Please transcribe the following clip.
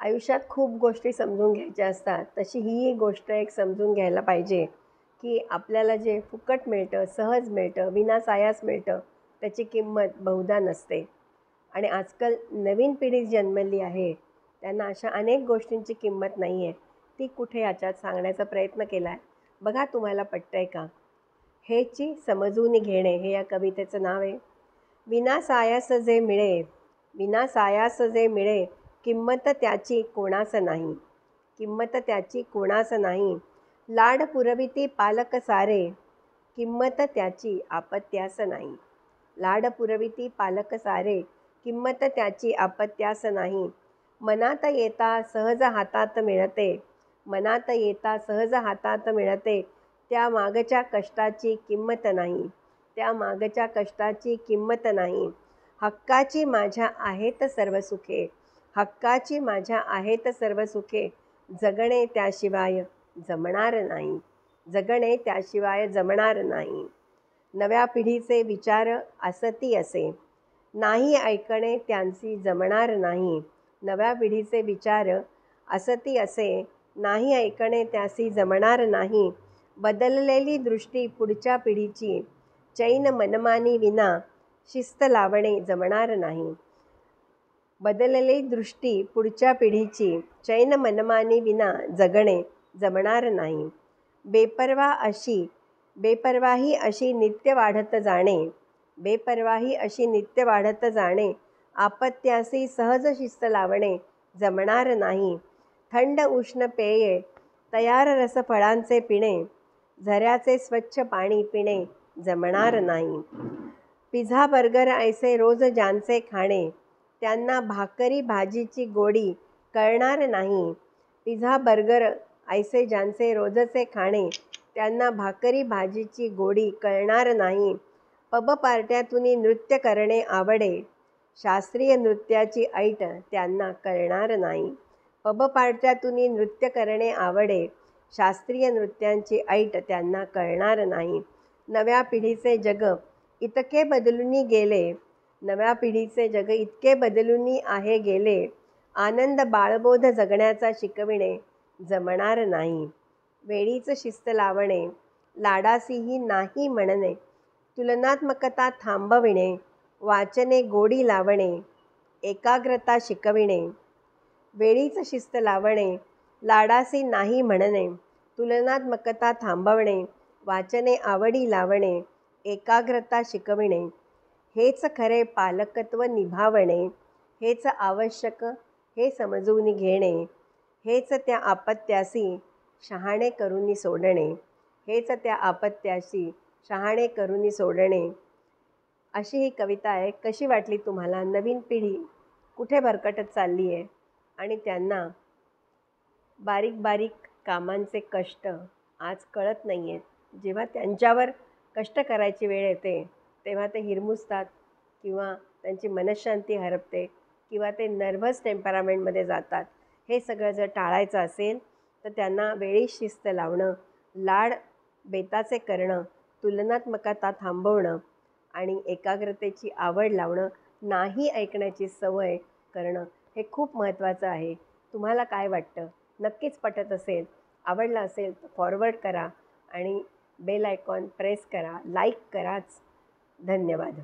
आयुष्यात खूप गोष्टी समजून घ्यायच्या असतात. तशी ही एक गोष्ट एक समजून घ्यायला पाहिजे, की आपल्याला जे फुकट मिळतं, सहज मिळतं, विनासायास मिळतं, त्याची किंमत बहुधा नसते. आणि आजकाल नवीन पिढी जन्मली आहे, त्यांना अशा अनेक गोष्टींची किंमत नाही आहे. ती कुठे याच्यात सांगण्याचा प्रयत्न केला आहे. बघा तुम्हाला पटतंय का? हेची समजून घेणे हे या कवितेचं नाव आहे. विनासायास जे मिळे, विनासायास जे मिळे, किंमत त्याची कोणास नाही, किंमत त्याची कोणास नाही. लाड पुरविती पालक सारे, किंमत त्याची आपत्यास नाही. लाड पुरविती पालक सारे, किंमत त्याची आपत्यास नाही. मनात येता सहज हातात मिळते, मनात येता सहज हातात मिळते, त्या मागच्या कष्टाची किंमत नाही, त्या मागच्या कष्टाची किंमत नाही. हक्काची माझ्या आहेत सर्व सुखे, हक्काची माझ्या आहेत सर्व सुखे, जगणे त्याशिवाय जमणार नाही, जगणे त्याशिवाय जमणार नाही. नव्या पिढीचे विचार असती असे, नाही ऐकणे त्यांची जमणार नाही. नव्या पिढीचे विचार असती असे, नाही ऐकणे त्यासी जमणार नाही. बदललेली दृष्टी पुढच्या पिढीची, चैन मनमानी विना शिस्त लावणे जमणार नाही. बदललेली दृष्टी पुढच्या पिढीची, चैन मनमानी विना जगणे जमणार नाही. बेपरवाही अशी नित्य वाढत जाणे, बेपरवाही अशी नित्य वाढत जाणे, आपत्यासी सहज शिस्त लावणे जमणार नाही. थंड उष्ण पेये, तयार रस फळांचे पिणे, झऱ्याचे स्वच्छ पाणी पिणे जमणार नाही. पिझ्झा बर्गर ऐसे रोज ज्यांचे खाणे, त्यांना भाकरी भाजीची गोडी कळणार नाही. पिझ्झा बर्गर ऐसे ज्यांचे रोजचे खाणे, त्यांना भाकरी भाजीची गोडी कळणार नाही. पब पार्ट्यातून नृत्य करणे आवडे, शास्त्रीय नृत्याची ऐट त्यांना कळणार नाही. पब पार्ट्यातून नृत्य करणे आवडे, शास्त्रीय नृत्यांची ऐट त्यांना कळणार नाही. नव्या पिढीचे जग इतके बदलून गेले, नव्या पिढीचे जग इतके बदलून आहे गेले, आनंद बाळबोध जगण्याचा शिकविणे जमणार नाही. वेळीच शिस्त लावणे, लाडासीही नाही म्हणणे, तुलनात्मकता थांबविणे, वाचने गोडी लावणे, एकाग्रता शिकविणे. वेळीच शिस्त लावणे, लाडासी नाही म्हणणे, तुलनात्मकता थांबवणे, वाचने आवडी लावणे, एकाग्रता शिकविणे. हेच खरे पालकत्व निभावणे, हेच आवश्यक हे समजून घेणे, हेच त्या आपत्यासी शहाणे करून सोडणे, हेच त्या आपत्यासी शहाणे करून सोडणे. अशी ही कविता आहे. कशी वाटली तुम्हाला? नवीन पिढी कुठे भरकटत चालली आहे आणि त्यांना बारीक बारीक कामांचे कष्ट आज कळत नाही आहेत. जेव्हा त्यांच्यावर कष्ट करायची वेळ येते तेव्हा ते हिरमुसतात किंवा त्यांची मनःशांती हरपते किंवा ते नर्व्हस टेम्परामेंटमध्ये जातात. हे सगळं जर टाळायचं असेल तर त्यांना वेळी शिस्त लावणं, लाड बेताचे करणं, तुलनात्मकता थांबवणं आणि एकाग्रतेची आवड लावणं, नाही ऐकण्याची सवय करणं हे खूप महत्त्वाचं आहे. तुम्हाला काय वाटतं? नक्कीच पटत असेल, आवडलं असेल तर फॉरवर्ड करा आणि बेल आयकॉन प्रेस करा, लाईक कराच. धन्यवाद.